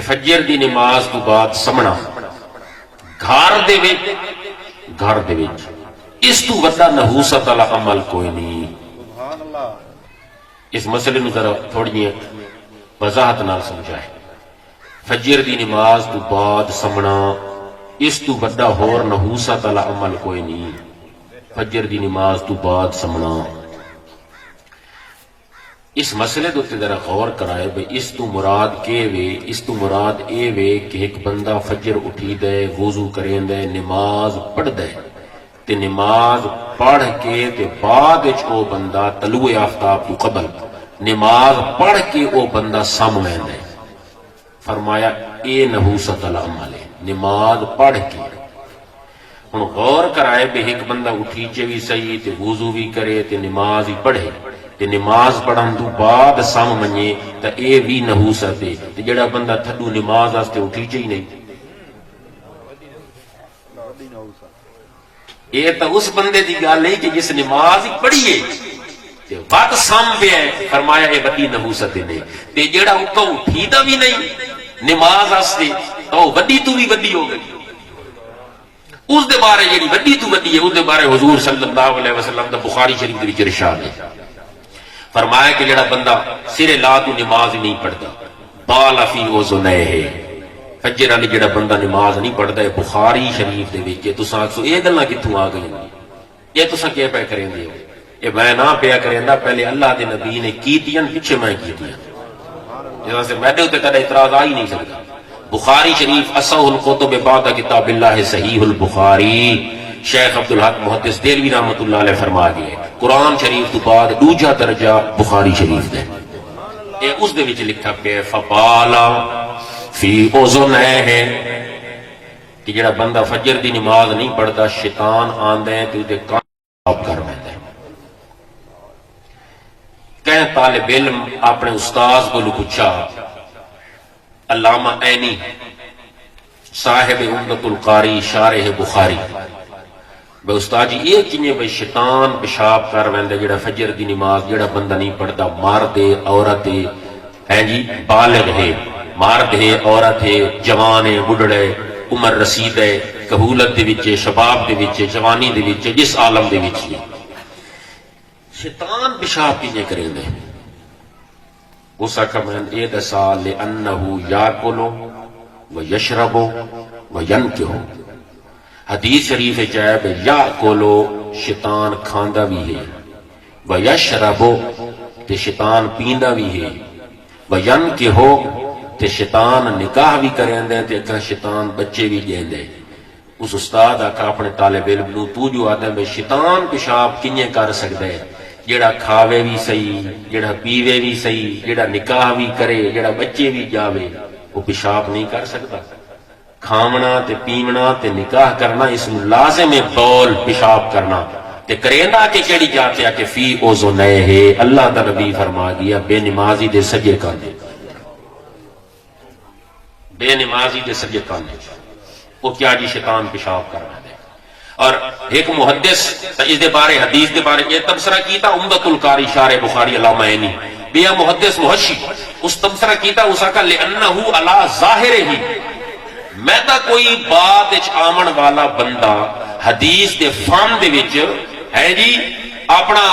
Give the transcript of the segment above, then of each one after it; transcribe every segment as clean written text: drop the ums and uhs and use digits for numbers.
فجر دی نماز تو بعد سمنا گھر دے وچ اس تو وڈا نحوست والا عمل کوئی نہیں۔ اس مسئلے نو ذرا تھوڑی وضاحت نال سمجھائے۔ فجر دی نماز تو بعد سمنا اس تو وڈا ہور نحوست والا عمل کوئی نہیں۔ فجر دی نماز تو بعد سمنا اس مسئلے دے تے ذرا غور کرائے بھئی اس تو مراد کے وے، اس تو مراد اے وے کہ ایک بندہ فجر اٹھی دے، وضو کریں دے، نماز پڑھ دے تے نماز پڑھ کے تے بعد وچ او بندہ طلوع آفتاب تو قبل نماز پڑھ کے او بندہ سم ویندا ہے۔ فرمایا اے نحوست والا عمل ہے، نماز پڑھ کے۔ ہن غور کرائے بھئی ایک بندہ اٹھی چے بھی صحیح تے وضو بھی کرے تے نماز ہی پڑھے تے نماز پڑھن تو بعد سم منجے تے اے بھی نحوست ہے تے جڑا بندہ تھڈو نماز واسطے اٹھی چے ہی نہیں، یہ تو اس بندے دی گل نہیں کہ جس نماز ہی پڑھیے تے وقت سم پیا ہے۔ فرمایا یہ وڈی نحوست نے تے جڑا اتوں اٹھی دا بھی نہیں نماز واسطے تو وڈی تو بھی وڈی ہو گئی۔ اس دے بارے جڑی وڈی تو وڈی ہے اس دے بارے حضور صلی اللہ علیہ وسلم دا بخاری شریف دے وچ ارشاد ہے، فرمایا کہ جڑا بندہ سرے لا تو نماز نہیں پڑھتا بال فی اذنیہ، فجر والی جڑا بندہ نماز نہیں پڑھتا ہے بخاری شریف دے وچ تساں آکھو یہ گلاں کتھوں آ گئیں، یہ تساں کی پے کریندے ہو؟ یہ میں نہ پیا کریندا، پہلے اللہ دے نبی نے کیتیاں پیچھے میں کیتیاں، جہاں سے میرے تے کدے اعتراض آ ہی نہیں سکتا۔ بخاری شریف اصح الکتب بعد کتاب اللہ صحیح البخاری، شیخ عبدالحق محدث دہلوی رحمۃ اللہ علیہ فرما گئے قرآن شریف تو بعد دوجا درجہ بخاری شریف دے، اے اس دے وچ لکھا پیا فبالا فی اذنیہ ہے کہ جڑا بندہ فجر دی نماز نہیں پڑھتا شیطان آندا ہے تے اودے کان خراب کر ویندا ہے۔ کہ طالب علم اپنے استاذ کو پوچھا، علامہ عینی صاحب عمدۃ القاری شارح بخاری، بھئی استاد جی یہ کینے بھئی شیطان پیشاب کر ویندا جڑا فجر دی نماز جڑا بندہ نہیں پڑھتا، مرد ہے عورت ہے جی بالغ ہے، مرد ہے عورت ہے، جوان ہے بڈھڑے، عمر رسید ہے، کہولت دے وچ شباب دے وچ جوانی دے وچ جس عالم دے وچ شیطان پیشاب کینے کریندا ہے؟ اس آکھا میں اے دسا لأنہ یاکل ویشرب وینکح، حدیث شریف چاہے یاکل شیطان کھاندا بھی ہے، ویشرب تے شیطان پیندا بھی ہے، وینکح تے شیطان نکاح بھی کریندا ہے تے اگا شیطان بچے بھی دیندا ہے۔ اس استاد آکھا اپنے طالب علم نو تو جو آدھا میں شیطان پیشاب کینے کر سکدا ہے؟ جڑا کھاوے بھی صحیح، جڑا پیوے بھی صحیح، جڑا نکاح بھی کرے، جڑا بچے بھی جاوے، وہ پیشاب نہیں کر سکتا۔ کھاونا تے پیونا تے نکاح کرنا اس میں لازم ہے بول پیشاب کرنا تے کریندا کہ کیڑی جاتے کہ فی اذنیہ ہے۔ اللہ دا نبی فرما گیا بے نمازی دے سجے کانے، بے نمازی دے سجے کانے وہ کیا جی شیطان پیشاب کرنا دے۔ اور ایک محدث اس دے بارے حدیث دے بارے یہ تبصرہ کیتا عمدۃ القاری شارح بخاری علامہ عینی بیا محدث محشی اس تبصرہ کیتا اس کا لأنہ علی ظاہر ہی، میں تا کوئی بات وچ آمن والا بندہ حدیث دے فن دے وچ ہے جی اپنا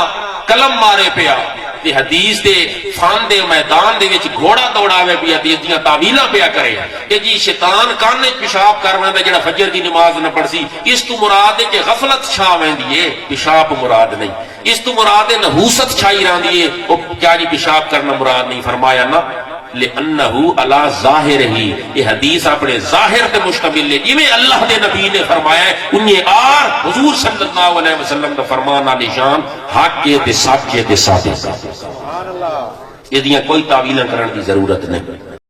قلم مارے پیا تے حدیث دے فن دے میدان دے وچ گھوڑا دوڑاوے پیا حدیث دیاں تعویلاں پیا کرے کہ جی شیطان کان وچ پیشاب کر ویندا جڑا فجر دی نماز نہ پڑھسی، اس تو مراد ہے کہ غفلت چھا ویندی ہے، پیشاب مراد نہیں۔ اس تو مراد ہے نحوست چھائی رہندی ہے، او کیا جی پیشاب کرنا مراد نہیں۔ فرمایا نہ لأنہ علی ظاہر ہی، یہ حدیث اپنے ظاہر تے مشتمل ہے، جویں اللہ دے نبی نے فرمایا ہے انہیں آر حضور صلی اللہ علیہ وسلم کا فرمان علی شان حق کے تے سچ کے تے صادق، یہ کوئی تعویلاں کرن دی ضرورت نہیں۔